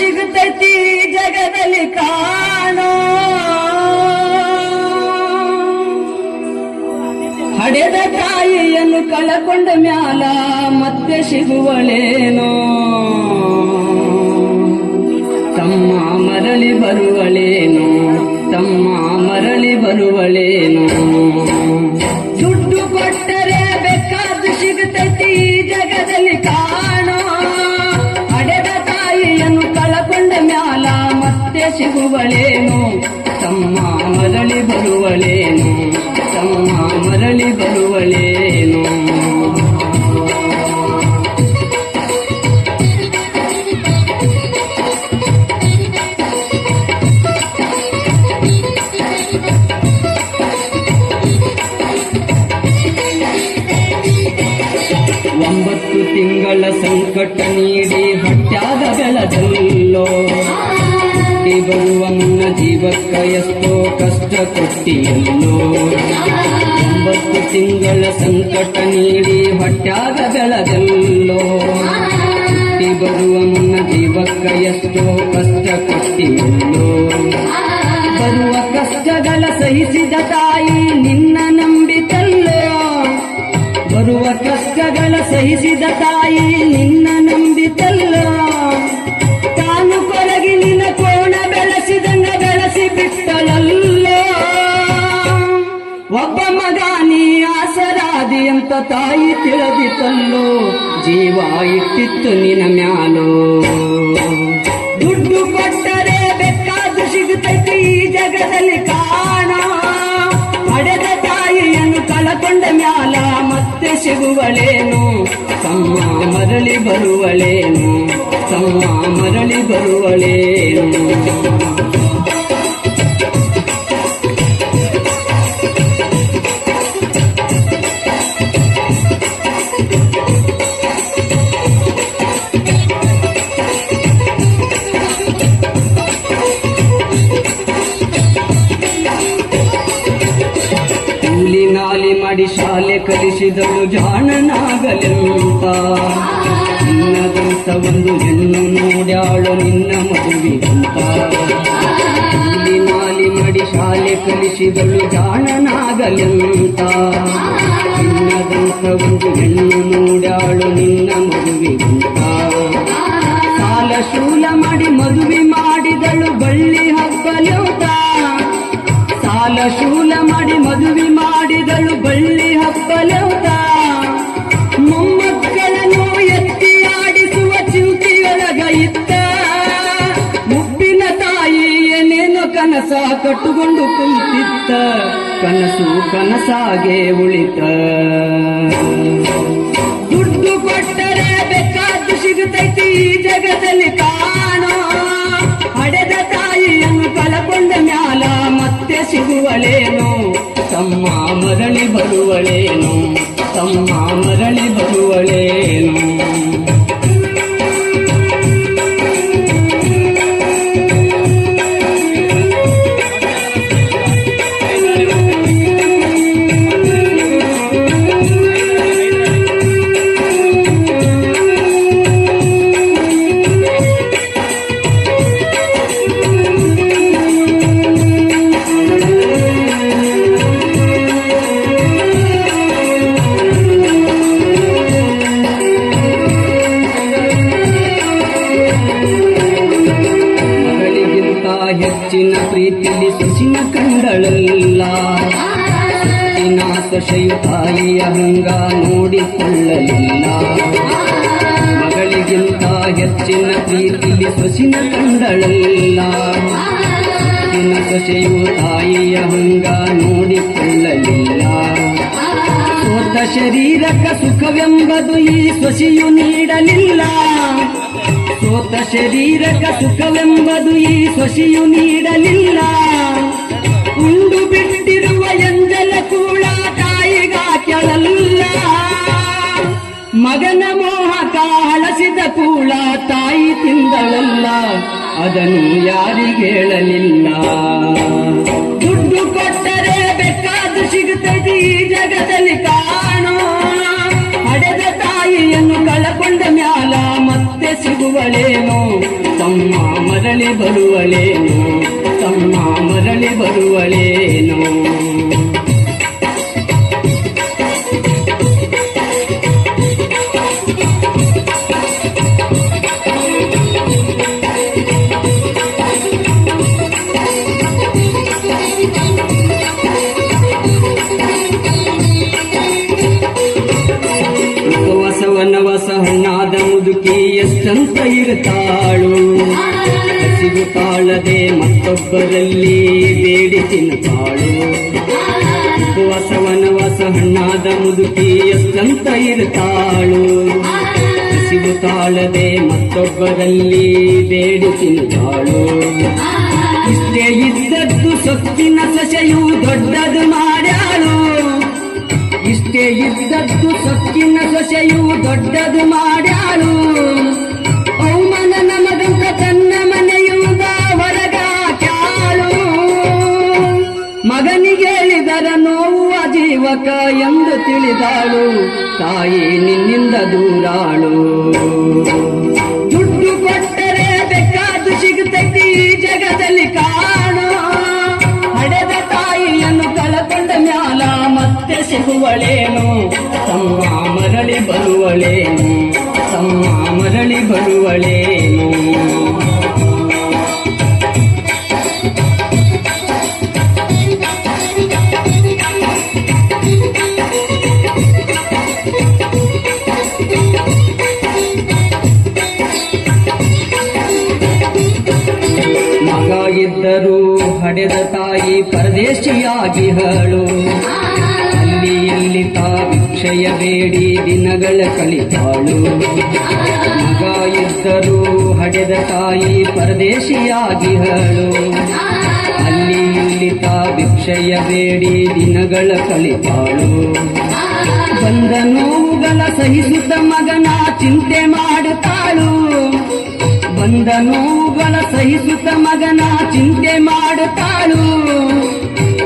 ಸಿಗುತ್ತೈತಿ ಜಗದಲ್ಲಿ ಕಾಣೋ ಹಡೆದ ತಾಯಿಯನ್ನು ಕಳಕೊಂಡ ಮ್ಯಾಲ ಮತ್ತೆ ಸಿಗುವಳೇನೋ ತಮ್ಮ ಮರಳಿ ಬರುವಳೇನೋ ತಮ್ಮ ಮರಳಿ ಬರುವಳೇನೋ ದುಡ್ಡು ಕೊಟ್ಟರೆ ಬೇಕಾದ್ದು ಸಿಗುತ್ತೈತಿ ಜಗದಲ್ಲಿ ಕಾಣೋ ಹಡೆದ ತಾಯಿಯನ್ನು ಕಳಕೊಂಡ ಮ್ಯಾಲ ಮತ್ತೆ ಸಿಗುವಳೇನೋ ತಮ್ಮ ಮರಳಿ ಬರುವಳೇನೋ ತಮ್ಮ ಮರಳಿ ಬರುವಳೇನೋ ಒಂಬತ್ತು ತಿಂಗಳ ಸಂಕಟ ನೀಡಿ ಹಟ್ಯಾದ ಬೆಳೆದಲ್ಲೋ ಬರುವ ಮುನ್ನ ಜೀವಕ್ಕ ಎಷ್ಟೋ ಕಷ್ಟ ಕೊಟ್ಟಿಯಲ್ಲೋ 9 ತಿಂಗಳ ಸಂಕಟ ನೀಡಿ ಹೊಟ್ಯಾಗ ಬೆಳೆದಲ್ಲೋ ಬರುವ ಮುನ್ನ ಜೀವಕ್ಕ ಎಷ್ಟೋ ಕಷ್ಟ ಕೊಟ್ಟಿಯಲ್ಲೋ ಬರುವ ಕಷ್ಟಗಳ ಸಹಿಸಿದ ತಾಯಿ ನಿನ್ನ ನಂಬಿತಲ್ಲೋ ಬರುವ ಕಷ್ಟಗಳ ಸಹಿಸಿದ ತಾಯಿ ನಿನ್ನ ನಂಬಿತಲ್ಲೋ ತಾನು ಕೊರಗಿ ನಿನ್ನ ಕೋಣ ಬೆಳೆಸಿದಂಗ ಬೆಳೆಸಿ ಬಿಟ್ಟಳಲ್ಲೋ ಒಬ್ಬ ಮಗ ನೀ ಆಸರಾದಿ ಅಂತ ತಾಯಿ ತಿಳಿದಿತಲ್ಲೋ ಜೀವ ಇಟ್ಟಿತ್ತು ನಿನ್ನ ಮ್ಯಾಲೋ ದುಡ್ಡು ಕೊಟ್ಟರೆ ಬೇಕಾದ್ದು ಸಿಗುತ್ತೈತಿ ಈ ಜಗದಲ್ಲಿ ಕಾಣ ಹಡೆದ ತಾಯಿಯನ್ನು ಕಳಕೊಂಡ ಮ್ಯಾಲ ಮತ್ತೆ ಸಿಗುವಳೇನು ತಮ್ಮ ಮರಳಿ ಬರುವಳೇನು ತಮ್ಮ ಮರಳಿ ಬರುವಳೇನು ಕೂಲಿ ನಾಲಿ ಮಾಡಿ ಶಾಲೆ ಕಲಿಸಿದಳು ಜಾಣನಾಗಲೆಂತ ನಿನ್ನದಂತ ಒಂದು ಹೆಣ್ಣು ನೋಡ್ಯಾಳು ನಿನ್ನ ಮದುವೆಂತ ಕೂಲಿ ನಾಲಿ ಮಾಡಿ ಶಾಲೆ ಕಲಿಸಿದಳು ಜಾಣನಾಗಲೆಂತ ನಿನ್ನದಂತ ಒಂದು ಹೆಣ್ಣು ನೋಡ್ಯಾಳು ನಿನ್ನ ಮದುವೆಂತ ಸಾಲ ಶೂಲ ಮಾಡಿ ಮದುವೆ ಮಾಡಿದಳು ಬಳ್ಳಿ ಹಬ್ಬಲೆಂತ ಸಾಲ ಶೂಲ ಮಾಡಿ ಮದುವೆ ಮಾಡಿದಳು ಬಳ್ಳಿ ಹಬ್ಬಲೆಂತ ಮೊಮ್ಮಕ್ಕಳನ್ನು ಎತ್ತಿ ಆಡಿಸುವ ಚಿಂತೆಯೊಳಗ ಇತ್ತ ಮುಪ್ಪಿನ ತಾಯಿ ಏನೇನೋ ಕನಸ ಕಟ್ಟುಕೊಂಡು ಕುಂತಿತ್ತ ಕನಸು ಕನಸಾಗೆ ಉಳಿತ ದುಡ್ಡು ಕೊಟ್ಟರೆ ಬೇಕಾದ್ದು ಸಿಗುತ್ತೈತಿ ಈ ಜಗದಲ್ಲಿ ಕಾಣೋ ಹಡೆದ ತಾಯಿಯನ್ನು ಕಳಕೊಂಡ ಮ್ಯಾಲ ಮತ್ತೆ ಸಿಗುವಳೇನು ತಮ್ಮ ಮರಳಿ ಬರುವಳೇನು ತಮ್ಮ ಮರಳಿ ಬರುವಳೇನು ಹೆಚ್ಚಿನ ಪ್ರೀತಿಲಿ ಸೊಸಿನ ಕಂಡಳಲ್ಲ ಸೊಚ್ಚಿನ ಸೊಸೆಯು ತಾಯಿಯ ಹಂಗ ನೋಡಿಕೊಳ್ಳಲಿಲ್ಲ ಮಗಳಿಗಿಂತ ಹೆಚ್ಚಿನ ಪ್ರೀತಿಲಿ ಸೊಸಿನ ಕಂಡಳಲ್ಲ ಸೊಚ್ಚಿನ ಸೊಸೆಯು ತಾಯಿಯ ಹಂಗ ನೋಡಿಕೊಳ್ಳಲಿಲ್ಲ ಸೋತ ಶರೀರಕ ಸುಖವೆಂಬುದು ಈ ಸೊಸೆಯು ನೀಡಲಿಲ್ಲ ಸೋತ ಶರೀರಕ ಸುಖವೆಂಬುದು ಈ ಸೊಸೆಯು ನೀಡಲಿಲ್ಲ ಉಂಡು ಬಿಟ್ಟಿರುವ ಎಂಜಲ ಕೂಡ ತಾಯಿಗಾಕ್ಯಳಲ್ಲ ಮಗನ ಮೋಹಕ ಹಳಸಿದ ಕೂಳ ತಾಯಿ ತಿಂದಳಲ್ಲ ಅದನ್ನು ಯಾರಿಗೇಳಲಿಲ್ಲ ದುಡ್ಡು ಕೊಟ್ಟರೆ ಬೇಕಾದ್ದು ಸಿಗುತ್ತದೆ ಈ ಜಗದಲ್ಲಿ ಕಾಣೋ ಹಡೆದ ತಾಯಿಯನ್ನು ಕಳಕೊಂಡ ಮ್ಯಾಲ ಮತ್ತೆ ಸಿಗುವಳೇನೋ ತಮ್ಮ ಮರಳಿ ಬರುವಳೇನು ತಮ್ಮ ಮರಳಿ ಬರುವಳೇನು ವನವಾಸ ಹಣ್ಣಾದ ಮುದುಕಿ ಎಷ್ಟಂತ ಇರುತ್ತಾಳು ಹಸಿವು ತಾಳದೆ ಮತ್ತೊಬ್ಬರಲ್ಲಿ ಬೇಡಿ ತಿನ್ನುತ್ತಾಳು ಉಪವಾಸ ವನವಾಸ ಹಣ್ಣಾದ ಮುದುಕಿ ಎಷ್ಟಂತ ಇರುತ್ತಾಳು ಹಸಿವು ತಾಳದೆ ಮತ್ತೊಬ್ಬರಲ್ಲಿ ಬೇಡಿ ತಿನ್ನುತ್ತಾಳು ಇಷ್ಟೇ ಇದ್ದದ್ದು ಸೊಕ್ಕಿನ ಸೊಸೆಯು ದೊಡ್ಡದು ಮಾಡ್ಯಾಳು ಇಷ್ಟೇ ಇದ್ದದ್ದು ಸೊಕ್ಕಿನ ಸೊಸೆಯು ದೊಡ್ಡದು ಮಾಡ್ಯಾಳು ಅವಮಾನ ನಮಗಂತ ತನ್ನ ಮನೆಯುಗ ಹೊರಗಾಕ್ಯಾಳು ಮಗನಿಗೆ ಹೇಳಿದರ ನೋವು ಅಜೀವಕ ಎಂದು ತಿಳಿದಾಳು ತಾಯಿ ನಿನ್ನಿಂದ ದೂರಾಳು ದುಡ್ಡು ಕೊಟ್ಟರೆ ಬೇಕಾದು ಸಿಗುತ್ತೈತಿ ಈ ಜಗದಲ್ಲಿ ಕಾಣೋ ಹಡೆದ ತಾಯಿಯನ್ನು ಕಳಕೊಂಡ ಮ್ಯಾಲ ಮತ್ತೆ ಸಿಗುವಳೇನು ತಮ್ಮ ಮರಳಿ ಬರುವಳೇನು ತಮ್ಮ ಮರಳಿ ಬರುವಳೇನು ಮಗ ಇದ್ದರೂ ಹಡೆದ ತಾಯಿ ಪರದೇಶಿಯಾಗಿಹಳು ಅಲ್ಲಿ ಇಲ್ಲಿ ತಾ ಭಿಕ್ಷೆಯ ಬೇಡಿ ದಿನಗಳ ಕಳಿತಾಳು ಮಗ ಇದ್ದರೂ ಹಡೆದ ತಾಯಿ ಪರದೇಶಿಯಾಗಿಹಳು ಅಲ್ಲಿ ಇಲ್ಲಿ ತಾ ಭಿಕ್ಷೆಯ ಬೇಡಿ ದಿನಗಳ ಕಳಿತಾಳು ಬಂದ ನೋವುಗಳ ಸಹಿಸುತ್ತ ಮಗನ ಚಿಂತೆ ಮಾಡುತ್ತಾಳು ಬಂದ ನೋವುಗಳ ಸಹಿಸುತ್ತ ಮಗನ ಚಿಂತೆ ಮಾಡುತ್ತಾಳು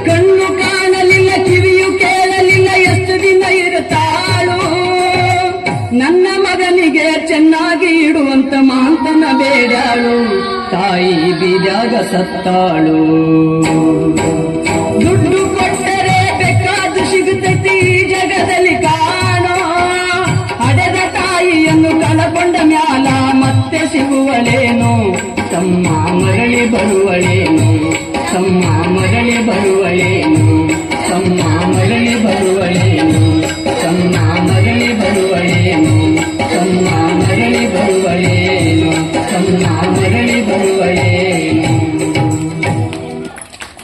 ಕಣ್ಣು ಕಾಣಲಿಲ್ಲ ಕಿವಿಯು ಕೇಳಲಿಲ್ಲ ಎಷ್ಟು ದಿನ ಇರುತ್ತಾಳು ನನ್ನ ಮಗನಿಗೆ ಚೆನ್ನಾಗಿ ಇಡುವಂತ ಮಾಂತನ ಬೇಡಾಳು ತಾಯಿ ಬೀಜಾಗ ಸತ್ತಾಳು ದುಡ್ಡು ಕೊಟ್ಟರೆ ಬೇಕಾದು ಸಿಗುತ್ತೈತಿ ಈ ಜಗದಲ್ಲಿ ಕಾಣೋ ಹಡೆದ ತಾಯಿಯನ್ನು ಕಳಕೊಂಡ ಮ್ಯಾಲ ಮತ್ತೆ ಸಿಗುವಳೇನು ತಮ್ಮ ಮರಳಿ ಬರುವಳೇನು ತಮ್ಮ ಮರಳಿ ಬರುವಳೇನು ತಮ್ಮ ಮರಳಿ ಬರುವಳೇನು ತಮ್ಮ ಮರಳಿ ಬರುವಳೇನು ತಮ್ಮ ಮರಳಿ ಬರುವಳೇನು ತಮ್ಮ ಮರಳಿ ಬರುವಳೇನು